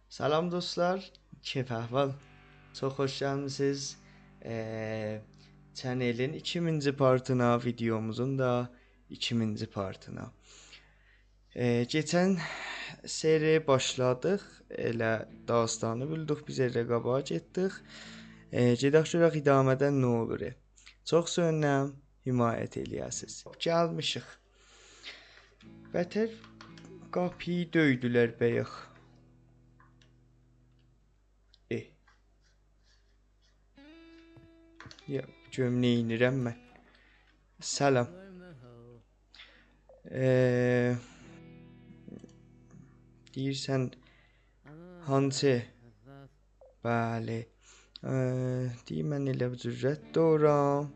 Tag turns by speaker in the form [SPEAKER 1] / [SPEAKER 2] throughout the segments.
[SPEAKER 1] Salam dostlar, keyif əhval. Çox xoş gəlmisiniz. Channelin 2000-ci partına, videomuzun da 2000-ci partına. Keçən seri başladıq. Elə dastanı bildik, biz elə qabağa getdik. Gedək görək idamədən nə olur. Çox sevинəm, himayət eləyəsiniz. Gəlmişik. Bətər qapıyı döydülər bəyək. Ya gömleği inirəm mən. Salam. Deyirsən hansı? Bəli. Deyir mən elə bu cürət doğram.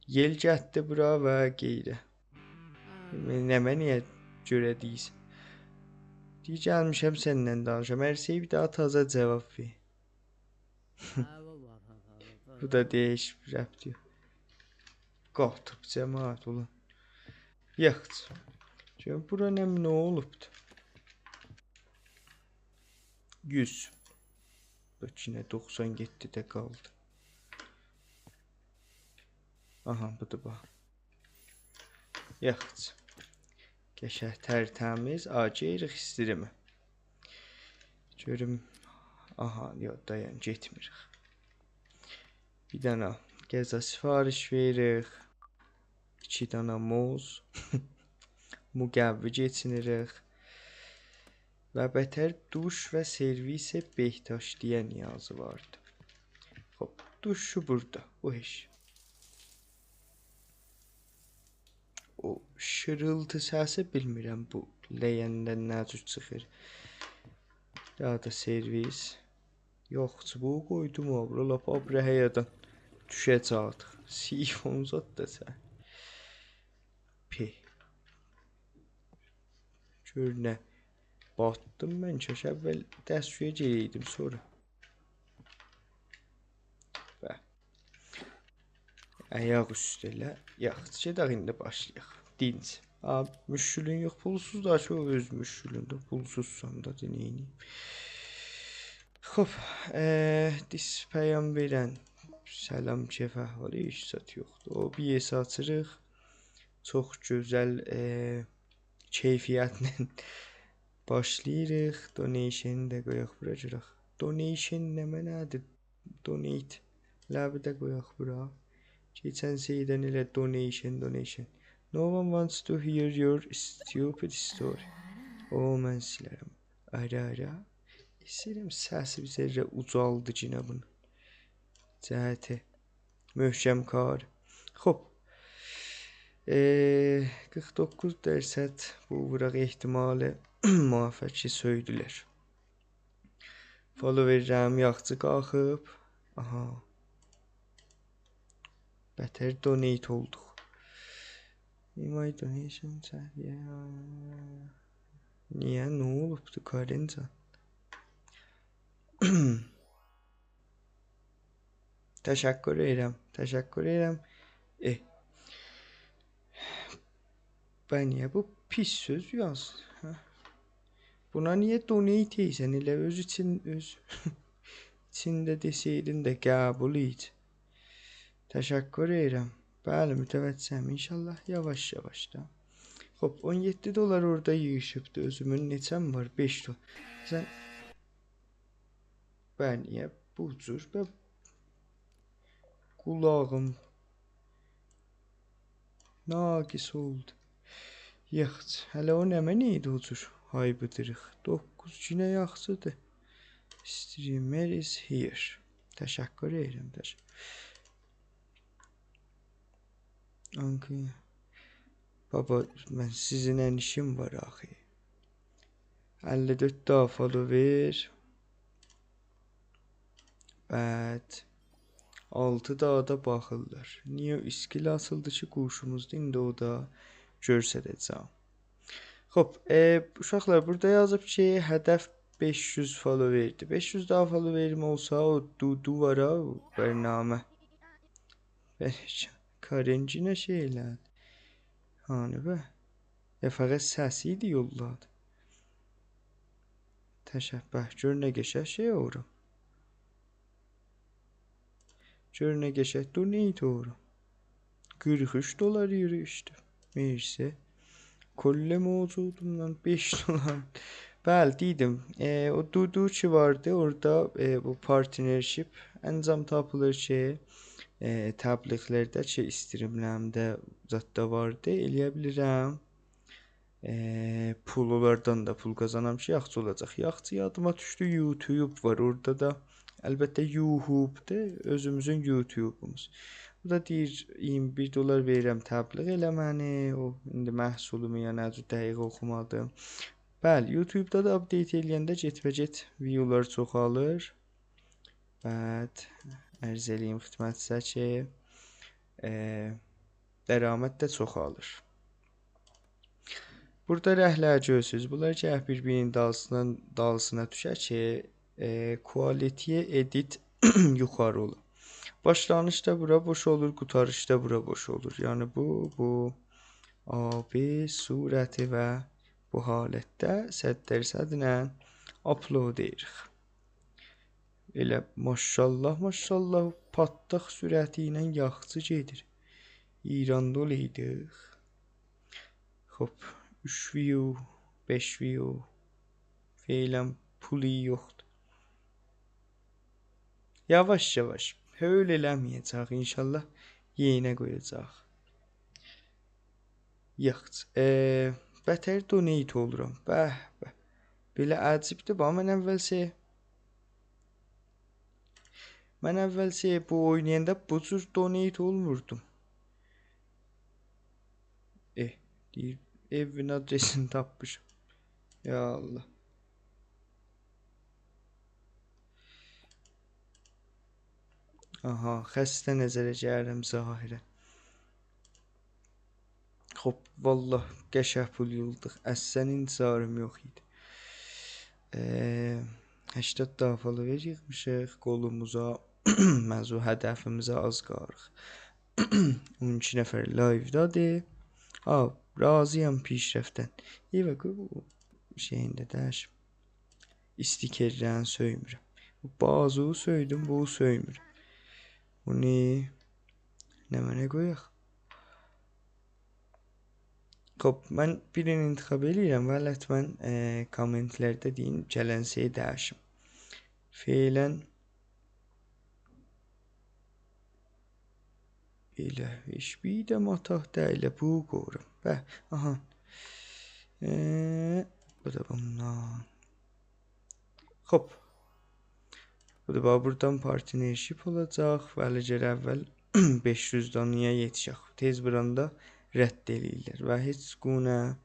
[SPEAKER 1] Yel gətdi bura və qeyri. Nəmə niyə görə deyirsən? Deyir gəlmişəm səndən danışam. Hər şey bir daha taza cavab ver. Bu da değiş rap diyor. Qalxıb cəmaət ulan. Yaxç. Çünki bura nə olubdu? 100. Bak yine 97'de kaldı. Aha bu da bax. Yaxç. Qəşəng tərtəmiz acıyırıq istirimi. Görüm. Aha yox dayan getmirik. Bir dənə gəza sifariş veririk. 2 dənə muz. Müqəvvi geçinirik. Və bətər duş və servisə Behtaş deyə niyazı vardı. Hop, duşu burada. O iş. O şırıltı səsi bilmirəm bu ləyəndən nə cür çıxır. Ya da servis. Yox, çubuğu qoydum abra, lap abrəhəyadan düşəcəkdik. Sifon zat da sən. P. Gör nə. Batdım mən çəş əvvəl dəstsuya girəydim sonra. Və ayaq üstələ. Yaxşı, gedək indi başlayaq. Dinc. Müşkülün yox, pulsuz da ki o öz müşkülündür. Pulsuzsan da dineyini. Xoş, dispəyəm verən salam keyf əhvalı iş zat yoxdur. O bir yesi açırıq. Çox gözəl keyfiyyətlə başlayırıq. Donation də qoyaq bura görək. Donation nə mənadır? Donate. Ləbi də qoyaq bura. Keçən şeydən elə donation. No one wants to hear your stupid story. O mən silərəm. Ara. İstəyirəm səsi bir zərrə ucaldı cinə bunu. Cəhəti. Möhkəm kar. Xoş. 49% bu vuraq ehtimalı müvəffəqi söydülər. Follow verirəm, yaxçı qalxıb. Aha. Bətər donate olduq. My donation niyə, nə olubdu Karincan? Təşəkkür edirəm. Ben niyə bu pis söz yaz? Buna niyə donate eysən? Elə öz içində deseydin də qəbul et. Təşəkkür edirəm. Bəli, mütəvəccihəm. İnşallah yavaş da. Hop, 17 dolar orada yığışıbdı. Özümün neçəm var? 5 dolar. Sən ben niyə bu cür və qulağım naqis oldu. Yaxç, hələ o nəmə neydi o cür? Haybıdırıq. 9 günə yaxşıdır. Streamer is here. Təşəkkür edirəm. Ankı. Baba, mən sizinlə işim var axı. 54 daha follower. Bəd. 6 daha da baxırlar. Niyə iskil asıldı ki quşumuzda indi o da görsədəcəm. Xoş, uşaqlar burada yazıb ki hədəf 500 followerdir. 500 daha followerim olsa o duvara bərnamə. Karencinə şeylər. Hani bə? Ya fəqət səsi idi yolladı. Təşəbbüh. Gör nə qəşəng şey oğuram. Gör nə qəşəng donate oğuram. 43 dolar yürü işte. Neyse. Kolle mevcudumdan 5 dolar. Bəli, dedim. O Dudu ki vardı, orada bu partnership əncam tapılır ki, təbliğlərdə ki, streamlərimdə zətdə vardı, eləyə bilirəm. Pul onlardan da pul qazanam ki, yaxşı olacaq. Yaxşı yadıma düşdü, YouTube var, orada da əlbəttə YouTube'dur, özümüzün YouTube'umuz. Bu da deyir 21 dolar verirəm təbliğ eləməni, o indi məhsulumu ya necə dəqiq oxumadım. Bəli, YouTube'da da update eləyəndə get viewlar çoxalır. Bəli, ərz eləyim xidmətinizə ki, dəraməd də çoxalır. Burada rəhlər görürsünüz. Bunlar ki, bir-birinin dalsına düşər ki, quality edit yuxarı olur. Başlanışda bura boş olur, qutarışda bura boş olur. Yəni bu AB surəti və bu halətdə 100% ilə upload edirik. Elə maşallah patlaq sürəti ilə yaxşı gedir. İranda olaydıq. Hop, 3 view, 5 view feylən pulu yoxdur. Yavaş höl eləməyəcək, inşallah yeyinə qoyacaq. Yaxşı, bətər donate oluram. Bəh. Belə əcibdir, mən əvvəlsə bu oynayanda bu cür donate olmurdum. Deyir, evin adresini tapmışım. Ya Allah. Aha, xəstə nəzərə gəlirəm zahirə. Hop, vallah qəşəng pul yıldıq. Əslən intizarım yox idi. 80 dafalı yığmışıq qolumuza. Məzu hədəfimizə az qarıq. 12 nəfər live-dadır. Razıyam pişrəfdən. Eyvə, bu şeyində dəşim. İstikerlərini söymürəm. Bazığı söydüm, bu söymür. Bu nə? Nə mənə qoyaq? Hop, mən birini intiqab eləyirəm və lətmən kommentlərdə deyin, gələnsiyi dəşim. Feylən elə heç bir də matah dəyilə bu qorum. Aha. Bu da bundan. Hop. Bu da buradan partnership olacaq. Vəlicər əvvəl 500-dan niyə yetişək? Tez buranda rədd eləyirlər və heç quna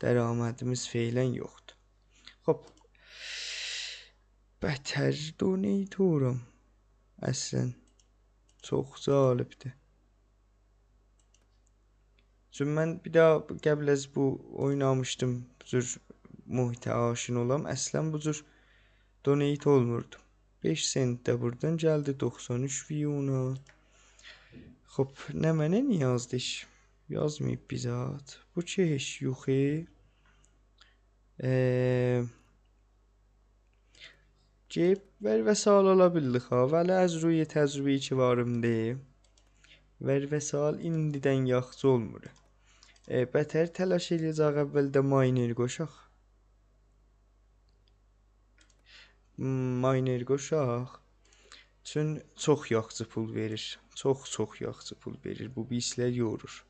[SPEAKER 1] dəramədimiz feylən yoxdur. Hop. Bətər donate oluram. Əslən çox cəlibdir. Çünki mən bir daha qəbləz bu oynamışdım. Bu cür mühitə aşina olam. Əslən bu cür donate olmurdu. 5 sent də buradan gəldi 93 view-una. Hop, nə mənə niyə yazdı iş? Yazmayıb bizat. Bu ki heç yoxu. Ceb ver və sal ala bildik ha. Vəli az ruy təcrübə ki varım deyim. Ver və sal indidən yaxşı olmur. Bətər təlaş eləyəcək əvvəldə miner qoşaq. Miner qoşaq. Çün çox yaxşı pul verir. Çox yaxşı pul verir. Bu bislər yorur.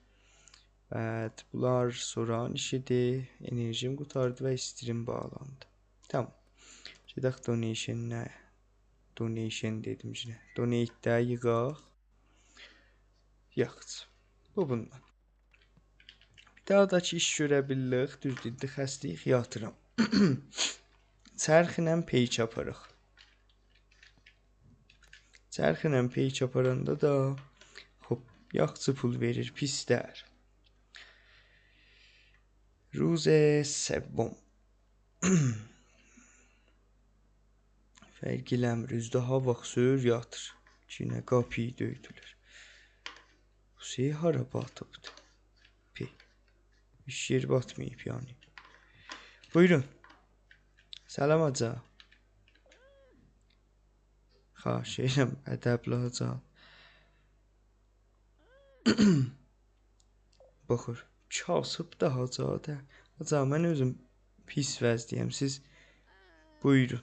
[SPEAKER 1] Bəd, bunlar soran işidir. Enerjim qutardı və stream bağlandı. Tamam. Gedək donation-nə? Donation dedim yenə. Donate-də yığaq. Yaxşı. Bu bundan. Bir daha da ki iş görə bilirik. Düzdür, xəstəyik yatıram. Çərxlə peyk aparıq. Çərxlə peyk aparanda da hop, yaxşı pul verir, pis dər. روز سوم Fərqi eləmir, daha vaxt söyür yatır. Kinə qapıyı döydülər. Bu şey hara batıbdır? Heç yer batmayıb yani. Buyurun. Salam aca. Xahiş edirəm, ədəbli aca. Baxır, kasıb da hacadə. Aca, mən özüm pis vəzdiyəm, siz buyurun.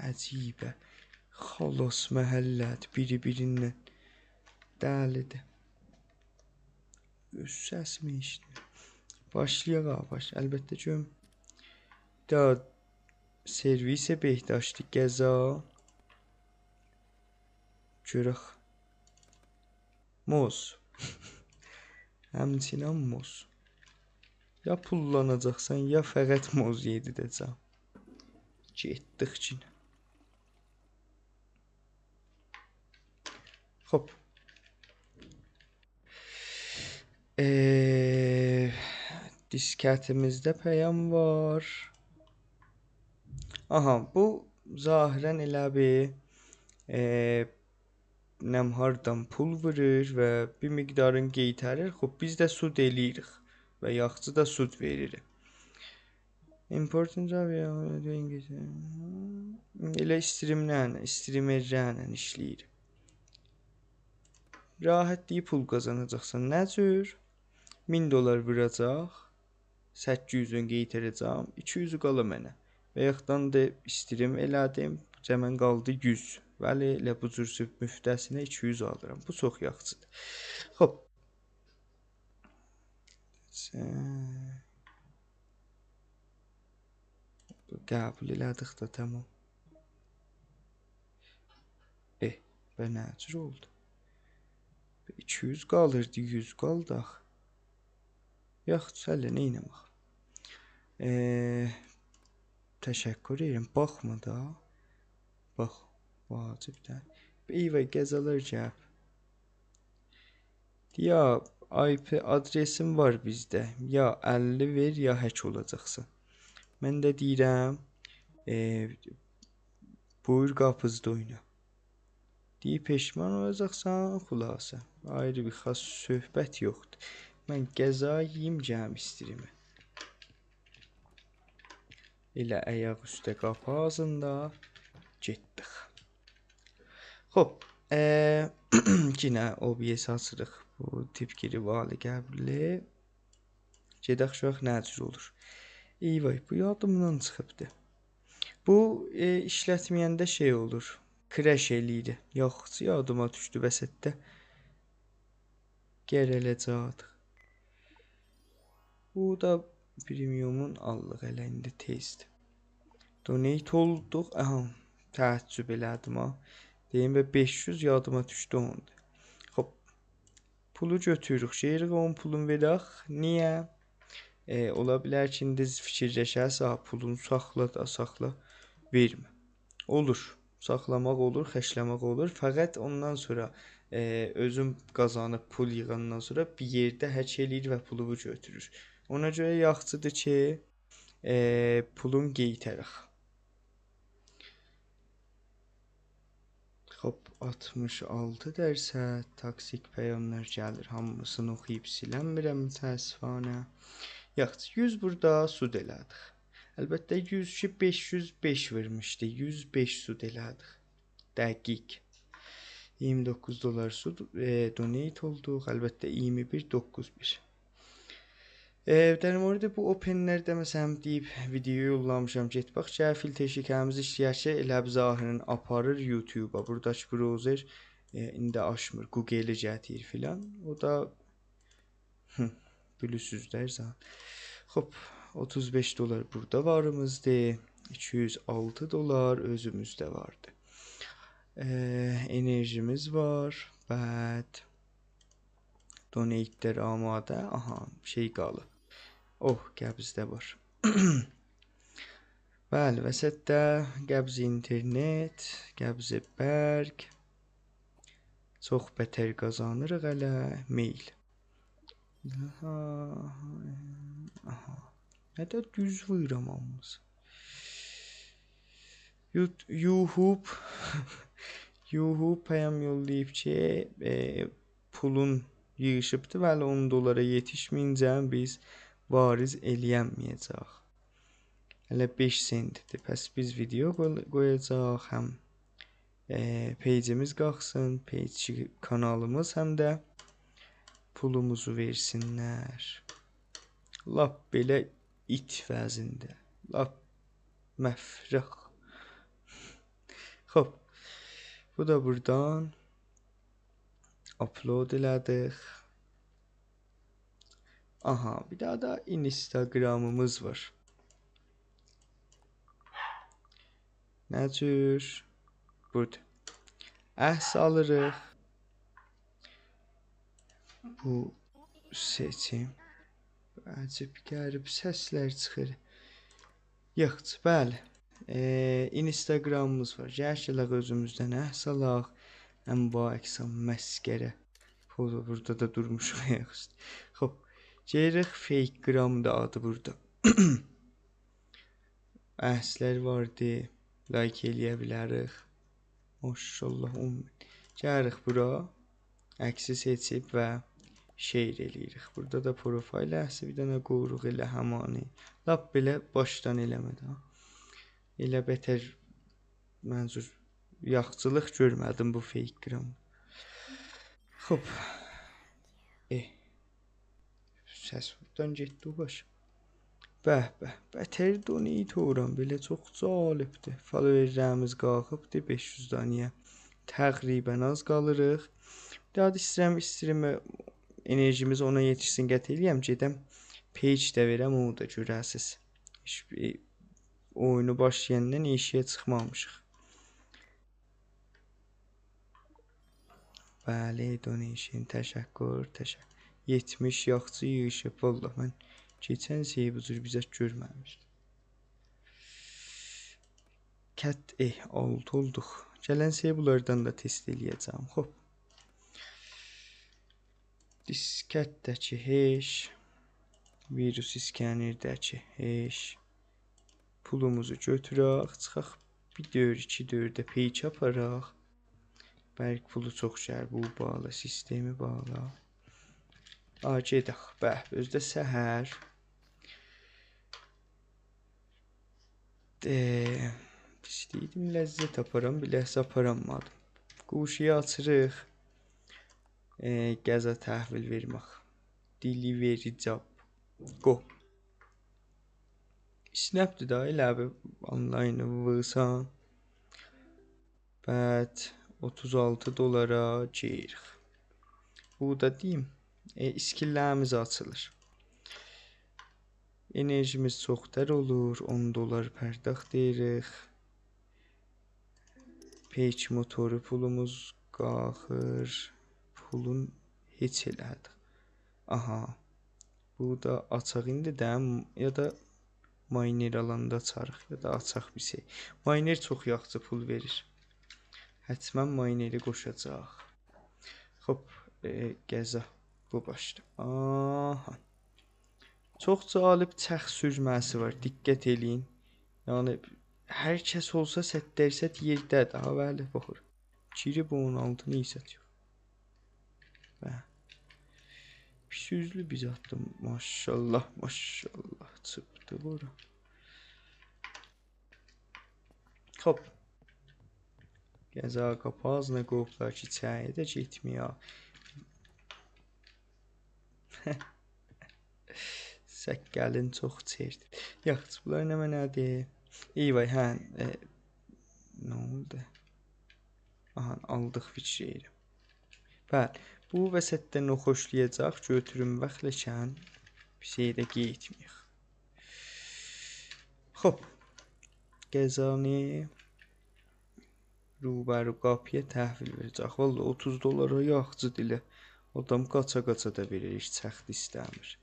[SPEAKER 1] Əcibə, xalos məhəllət biri-birindən dəlidir. Öz səsimi eşitmir. Başlayaq baş. Əlbəttə ki, da servisə behdaşdı gəza. Görək. Moz. Həmçinin moz. Ya pullanacaqsan, ya fəqət moz yedirəcəm. Getdik ki. Hop. Diskətimizdə pəyam var. Aha, bu zahirən elə bir nəm hardan pul vurur və bir miqdarın qeytərir. Xoş, biz də sud eləyirik və yaxçı da sud veririk. Important elə streamerlərlə işləyir. Rahat deyib pul qazanacaqsan. Nə cür? $1000 vuracaq. 800-ün qeytərəcəm. 200-ü qala mənə. Və yaxdan da stream elədim. Cəmən qaldı 100. Bəli, elə bu cür müftəsinə 200 alıram. Bu çox yaxşıdır. Hop. Qəbul elədik də, tamam. Və nə cür oldu? 200 qalırdı, 100 qaldı axı. Yaxşı, hələ nə eləmək? Təşəkkür edirəm. Baxma da. Bax, vacibdir. Eyvə, gəzələr gəb. Ya, IP adresim var bizdə. Ya 50 ver, ya hack olacaqsan. Mən də deyirəm, buyur qapızda oyna. Deyib peşman olacaqsan, xülasə. Ayrı bir xas söhbət yoxdur. Mən gəza yiyim, cəm istirimi. Elə ayaq üstə qapı ağzında getdik. Hop, yine OBS açırıq. Bu tipgiri vali qəbli. Gedək şox nə cür olur. Eyvay, bu yadımdan çıxıbdı. Bu işlətməyəndə şey olur. Crash eləyir. Yaxşı yadıma düşdü vəsətdə. Gələcək. Bu da premiumun allıq elə indi test. Donate olduq. Aha, təəccüb elədim ha. Deyim və 500 yadıma düşdü onda. Hop. Pulu götürürük. Şeyirik onun pulun verək. Niyə? Ola bilər ki, indi fikirləşəsə, pulunu saxla da, saxla. Vermə. Olur. Saxlamaq olur, xəşləmək olur. Fəqət ondan sonra özüm qazanıb pul yığandan sonra bir yerdə hək eləyir və pulumu götürür. Ona görə yaxşıdır ki, pulun qeytərik. Hop, 66% toksik peyamlar gəlir. Hamısını oxuyub silənmirəm təəssüfanə. Yaxşı, 100 burada sud elədik. Əlbəttə 100 ki 505 vermişdi. 105 sud elədik. Dəqiq. $29 sud donate olduq. Əlbəttə 21.91. در مورد bu openlərdə məsələn deyib video yollamışam. Get bax, filtr şəkərimiz işləyərsə elə bir zahirin aparır YouTube-a. Buradakı browser indi açmır. Google-i gətir filan. O da bilirsizlər zən. Hop, $35 burada varımızdı. $206 özümüzdə vardı. Enerjimiz var. Bəd. Donate'lər amadə. Aha, şey qalıb. Oh, qəbzdə var. Bəli, vəsətdə qəbz internet, qəbz bərq. Çox bətər qazanırıq hələ. Mail. Aha. Nədə düz vuyuram hamımız. YouTube pəyam yollayıb ki, pulun yığışıbdı və $10 yetişməyincə biz variz eləyənməyəcək. Hələ 5 sentdir. Pəs biz video qoyacaq, həm peycimiz qalxsın, peyc kanalımız, həm də pulumuzu versinlər. Lap belə it vəzində. Lap məfrəx. Xoş. Bu da buradan upload elədik. Aha, bir daha da Instagramımız var. Nə cür? Burada. Əhs alırıq. Bu seçim. Əcib qərib səslər çıxır. Yox, bəli. Instagramımız var. Gəşələk özümüzdən əhs alaq. Ən bu əksam məskərə. Burada da durmuşuq yaxşı. Xoş. Geriq fake gram da adı burada. Əhslər vardı. Like eləyə bilərik. Maşallah 10 min. Gəlirik bura. Əksi seçib və share eləyirik. Burada da profil əhsi bir dənə qoyuruq elə həmani. Lap belə başdan eləmədə. Elə betər mənzur yaxçılıq görmədim bu fake gram. Xoş. Səs buradan getdi o baş. Bəh, bətər donate oram, belə çox cəlibdir. Followerlərimiz qalxıbdır 500 daniyə. Təqribən az qalırıq. Daha da istəyirəm enerjimiz ona yetişsin qət eləyəm, gedəm page də verəm, onu da görəsiz. Oyunu başlayandan işiyə çıxmamışıq. Bəli, donation, təşəkkür. 70 yaxçı yığışıb, vallahi mən keçən şeyi bu cür bizə görməmişdim. Kət, 6 olduq. Gələn şeyi bunlardan da test eləyəcəm. Xoş. Diskətdəki heç. Virus iskanerdəki heç. Pulumuzu götürək. Çıxaq 1-4-2-4-də page aparaq. Bəlkə pulu çox gəlir. Bu bağla, sistemi bağla. Gedək. Bəh, özdə səhər. İstəydim ləzzət aparam, biləsə aparamadım. Quşuyu açırıq. Qəza təhvil vermək. Delivery job. Go. Snap'dır da elə bir online vırsan. Bəd 36 dolara giyirik. Bu da deyim. İskillərimiz açılır. Enerjimiz çoxdur olur. 10 dolar pərdəxt deyirik. Page motoru pulumuz qalxır. Pulun heç elədik. Aha. Bu da açaq indi də ya da miner alanda açarıq ya da açaq bir şey. Miner çox yaxşı pul verir. Həttəmən mineri qoşacaq. Xoş, qəza bu başda. Aha. Çox cəlib çəx sürməsi var. Diqqət eləyin. Yəni hər kəs olsa 100% yerdədir. Ha, bəli, baxır. Girib 16-nı isətyor. Pis üzlü biz atdım. Maşallah, maşallah. Çıktı bura. Xoş. Qəza qapazına qoplar ki, çəyə də getmiyor. Səkkəlin çox çerdir. Yaxşı, bunlar nə mənədir? Vay, hə. Nə oldu? Aha, aldıq fikrəyirəm. Bəli, bu vəsətdən o xoşlayacaq, götürüm vaxtləşən bir şey də getməyək. Xoş, qəzanı rubəru qapıya təhvil verəcək. Vallahi 30 dolara yaxçı dilə. Adam qaça-qaça da verir, heç çəxd istəmir.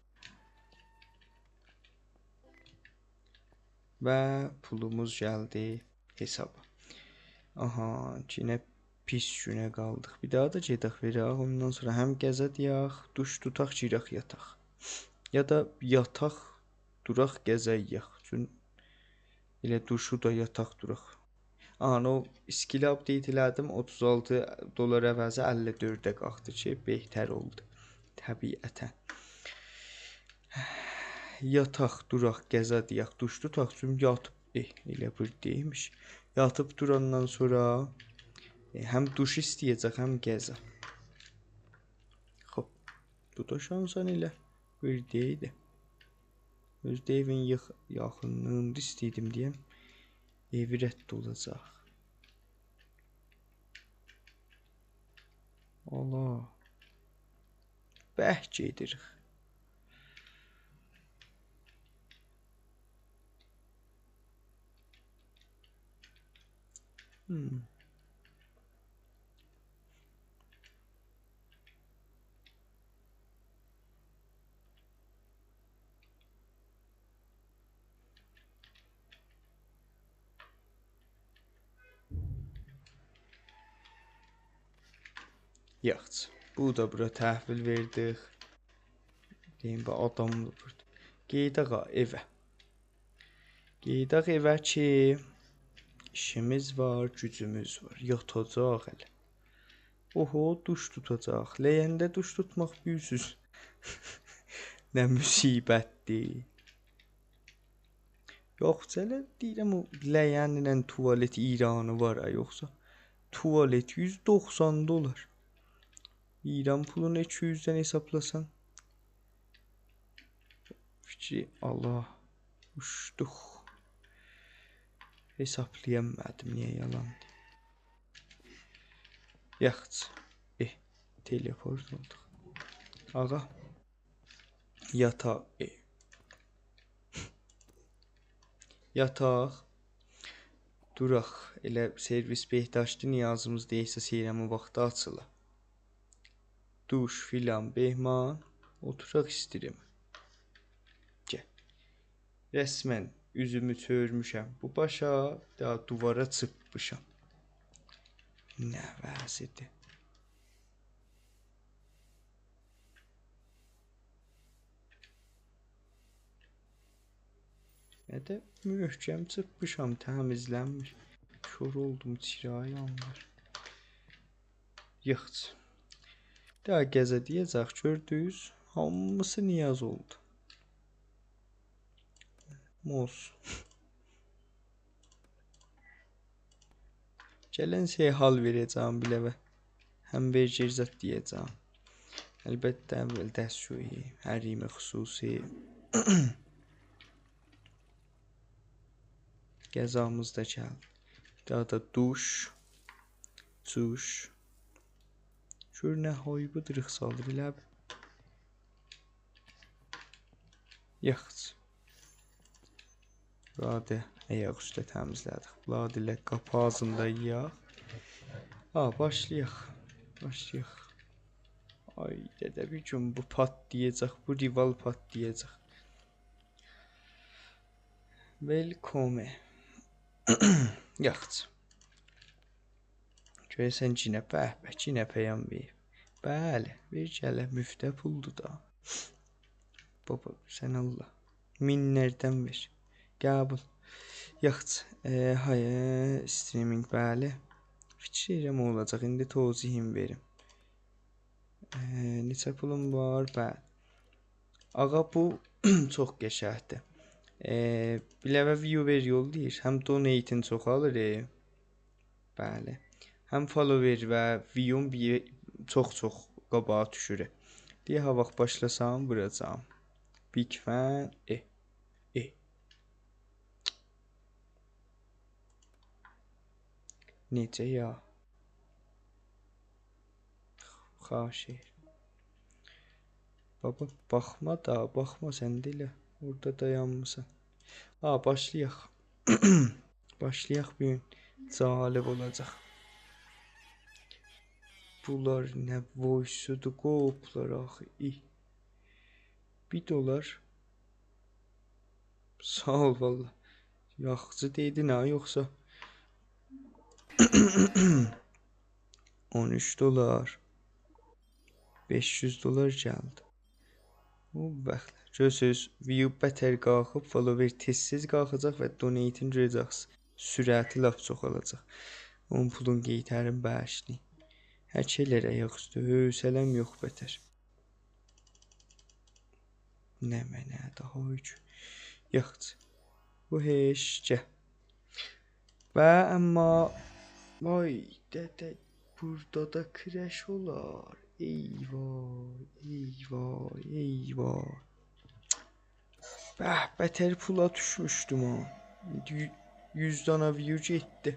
[SPEAKER 1] Və pulumuz gəldi hesaba. Aha, yenə pis günə qaldıq. Bir daha da gedək verək. Ondan sonra həm gəzə deyək, duş tutaq, girək yataq. Ya da yataq, duraq, gəzəyək. Çünki elə duşu da yataq duraq. O skill update elədim. 36 dolar əvəzi 54-də qalxdı ki, behtər oldu. Təbiətən. Yataq, duraq, gəzədiyək, duş tutaq, çünki yatıb, elə bir deymiş. Yatıb durandan sonra həm duş istəyəcək, həm gəzə. Xoş, bu da şansan elə bir deyildi. Özdə evin yaxınlığında istəydim deyəm, evi rədd olacaq. Allah, bəhk edirik. Yaxşı, bu da bura təhvil verdik. Deyim, adamlı burada. Qeydaq evə. Qeydaq evə ki, işimiz var, gücümüz var. Yatacaq hələ. Oho, duş tutacaq. Ləyəndə duş tutmaq büyüsüz. Nə müsibətdir. Yoxsa elə deyirəm, o ləyənlə tualet İranı var, yoxsa tualet 190 dolar. İran pulunu 200'den hesaplasan. Fikri Allah. Uçduq. Hesaplayamadım, niye yalan. Yaxşı. Teleport olduq. Ağa. Yataq. Yataq. Duraq. Elə servis behdaşdı, niyazımız deyilsə seyrəmi vaxtı açıla. Duş filan behman. Oturaq istəyirəm. Gəl. Rəsmən üzümü çörmüşəm bu başa, daha duvara çıpmışam. Nə vəzidir. Nə də möhkəm çıpmışam, təmizlənmiş. Kör oldum, çirağı yanlar. Yaxşı. Daha gəzə deyəcək, gördünüz, hamısı niyaz oldu. Moz. Gələn şey hal verəcəm biləvə. Həm vergirzət deyəcəm. Əlbəttə əvvəl dəstşoyi, hərimi xüsusi. Gəzamız da gəldi. Daha da duş, cuş. Gör nə haybu dırıq saldı biləb. Yaxşı. Lade ayaq üstə təmizlədik. Lade ilə qapı ağzında yiyaq. Başlayaq. Başlayaq. Ay dədə bir gün bu patlayacaq. Bu rival patlayacaq. Welcome. Yaxşı. Görəsən cinə bəhbə, cinə pəyam verib. Bəli, ver gələ müftə puldur da. Baba, sən Allah. Minlərdən ver. Qəbul. Yaxşı. Streaming bəli. Fikirəm olacaq. İndi tozihim verim. Neçə pulum var? Bəli. Ağa bu çox qəşəhətdir. Biləvə viewer yol deyir. Həm donate'in çox alır. Bəli. Həm follower və view'um çox qabağa düşür. Deyə ha vaxt başlasam vuracam. Big fan. Necə ya? Xaşir. Baba baxma da, baxma sən də elə. Orada dayanmısan. Başlayaq. Başlayaq bir gün. Cəlib olacaq. Bunlar nə voice-udur, qoplar axı. $1. Sağ ol valla. Yaxşı deydin ha, yoxsa? $13. $500 gəldi. O bəxt. Görürsünüz, view bətər qalxıb, follower tezsiz qalxacaq və donate'in görəcəksiniz. Sürəti laf çox olacaq. Onun pulun qeytərin bəşli. Hək eləyər ayaq üstü, hövsələm yox bətər. Nə mənə daha üç. Yoxdur. Bu heç gəl. Və amma vay dədə burada da crash olar. Eyvay, eyvay, eyvay. Bəh, bətər pula düşmüşdüm ha. 100 dana view getdi.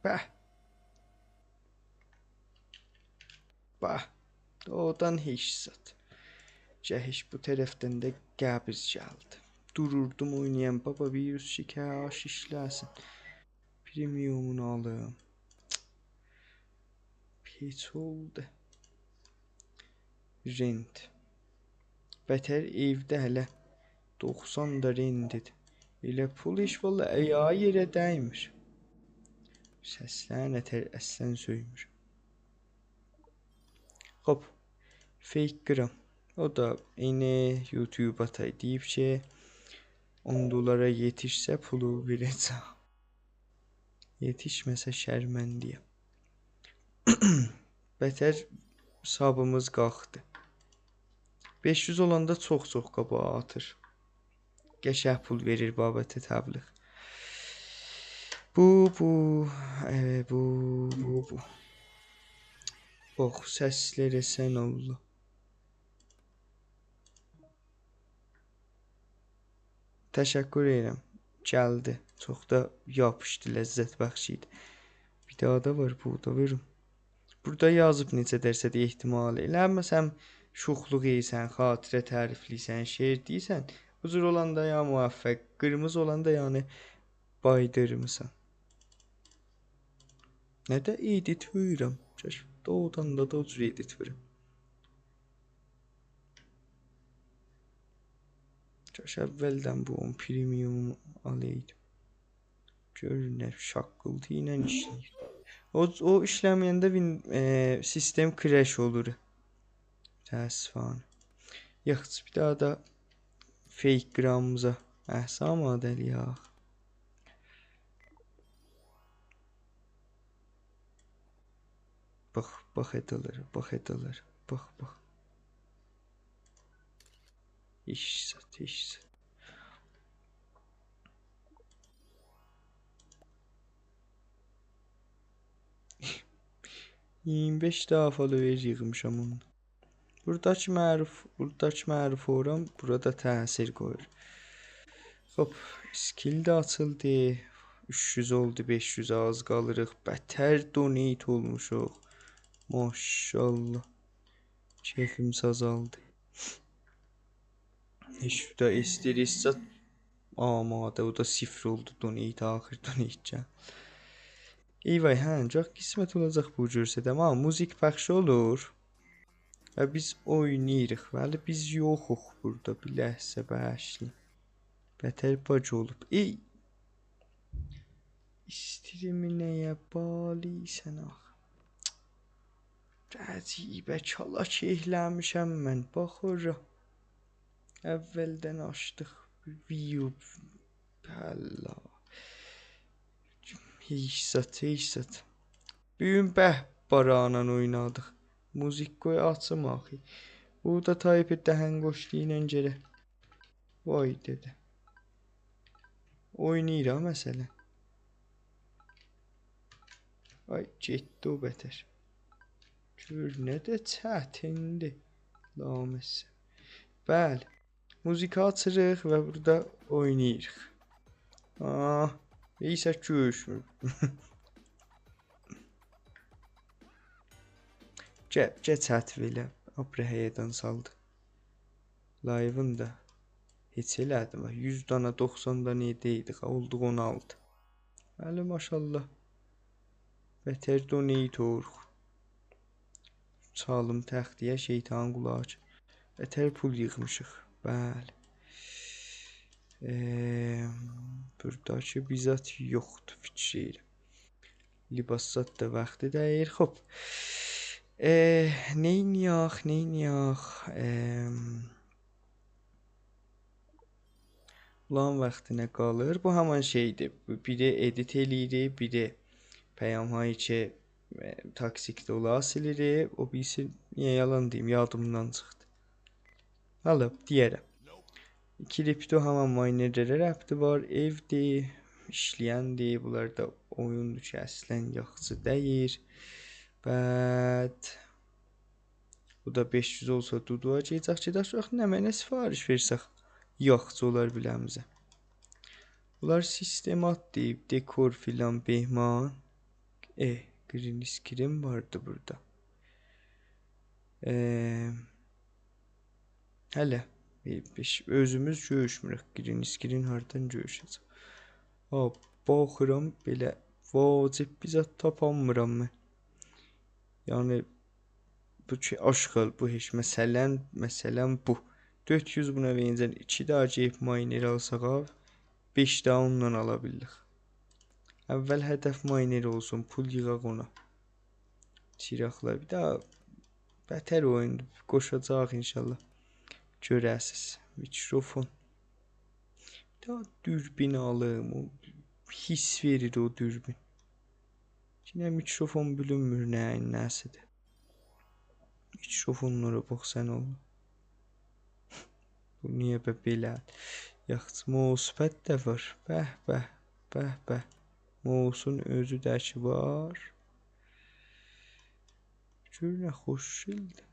[SPEAKER 1] Bəh. Bəh. Oradan heç zat. Cəhiş bu tərəfdən də qəbiz gəldi. Dururdum oynayan baba virus şikəş işləsin. Premiumunu alım. Heç oldu. Rent. Bətər evdə hələ 90 da rendidir. Elə pul iş valla ayağı yerə dəymir. Səslər nətər əslən söymür. Hop. Fake gram. O da yine YouTube atay deyip ki 10 dolara yetişse pulu verəcəm. Yetişməsə şərməndiyəm. Bətər sabımız qalxdı. 500 olanda çox qabağa atır. Qəşəng pul verir babətə təbliğ. Bu. Evet bu. Oh səsləri sən oldu. Təşəkkür edirəm. Gəldi. Çox da yapışdı, ləzzət bəxş idi. Bir daha da var burada verim. Burada yazıb necə dərsə də ehtimal eləməsəm şuxluq edirsən, xatirə tərifliysən, şeir deyirsən. Bu cür olanda ya müvəffəq, qırmızı olanda yəni baydırmısan. Nə də edit verirəm. Doğudan da o cür edit verirəm. Kaş əvvəldən bu 10 premium alaydım. Görün nə şaqqıltı ilə işləyir. O işləməyəndə sistem crash olur. Təəssüfən. Yaxşı, bir daha da fake gramımıza əhsam adəliyaq. Bax edilir. Bax. İş zat. 25 daha follower yığmışam onu. Buradakı məruf oram burada təsir qoyur. Hop, skill də açıldı. 300 oldu, 500 az qalırıq. Bətər donate olmuşuq. Maşallah. Keyfimiz azaldı. Şurada istirisat amadə, o da 0 oldu donate, axır donate. Eyvay, ancaq qismət olacaq bu cürsədə. Amma müzik pəxş olur. Və biz oynayırıq. Vəli biz yoxuq burada. Bir ləhsə bəşli. Bətər bac olub. Ey! İstirimi nəyə balıysən ax. Rəcibə kala keyləmişəm mən. Bax ora. Əvvəldən açdıq. View. Bəlla. Heç zat. Bugün bəh baranla oynadıq. Müzik qoy açım axı. Burada tayp dəhən qoşdu ilə gərə. Vay dedi. Oynayıram məsələn. Ay getdi o bətər. Gör nə də çətindir. Laməsə. Bəli. Müzik açırıq və burada oynayırıq. İsə görüşmür. Gəç hətvilə. Aprəhəyədən saldı. Live'ın da heç elədim. 100 dana 90 dana deydik. Oldu 16. Bəli maşallah. Bətər donate oruq. Çalım təxtiyə şeytan qulaç. Bətər pul yığmışıq. Bəli. Buradakı bizat yoxdur fikir. Libasat da vaxtı dəyir. Hop. Neyniyaq. Ulan vaxtına qalır. Bu haman şeydir. Biri edit eləyir, biri pəyamhayı ki taksikdə ola silirik. O birisi niyə yalan deyim, yadımdan çıxdı. Alıb deyərəm. Kripto haman minerlərə rəbti var, evdir, işləyəndir. Bunlar da oyundur ki, əslən yaxşı deyir. Bəd bu da 500 olsa Duduğa gedək. Nə mənə sifariş versək yaxşı olar biləmizə. Bunlar sistemat deyib, dekor filan behman. Green screen vardı burada. Hələ özümüz görüşmürük. Green screen hardan görüşəcək? Baxıram belə vacib bizə tapanmıram mən. Yəni bu ki aşkal bu heç məsələn bu. 400 buna verincən 2 daha geyib miner alsaq 5 daha ondan ala bildik. Əvvəl hədəf miner olsun, pul yığaq ona. Çiraqlar bir daha bətər oyundur. Qoşacaq inşallah. Görəsiz. Mikrofon. Daha dürbün alım. O his verir o dürbün. Yine mikrofon bölünmür nəsidir. Mikrofonlara bax sən olma. Bu niyə belə? Yaxşı mousepad də var. Bəh. Mouse'un özü də ki var. Gör nə xoş şeydir.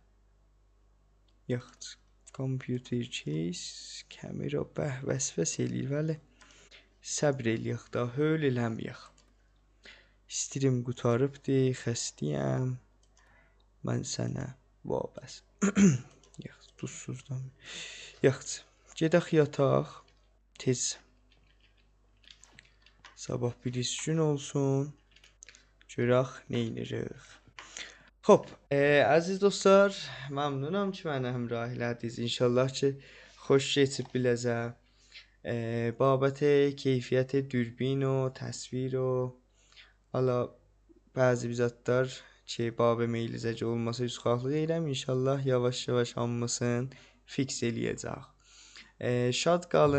[SPEAKER 1] Yaxşı. Computer case, kamera vəsvəs eləyir vəli. Səbr eləyək da, höl eləməyək. İstirim qutarıbdır, xəstəyəm. Mən sənə vabəs. Yaxşı, duzsuzdan. Yaxşı, gedək yataq. Tez. Sabah bir gün olsun. Görək neynirik. Hop, əziz dostlar, məmnunam ki, mənə həmrah elədiniz. İnşallah ki, xoş keçib biləcə. Babət keyfiyyət dürbün o, təsvir o. Hala, bəzi bizatlar ki, babə meylizəcə olmasa üzxahlıq eyləm. İnşallah yavaş-yavaş hamısını fix eləyəcək. Şad qalın.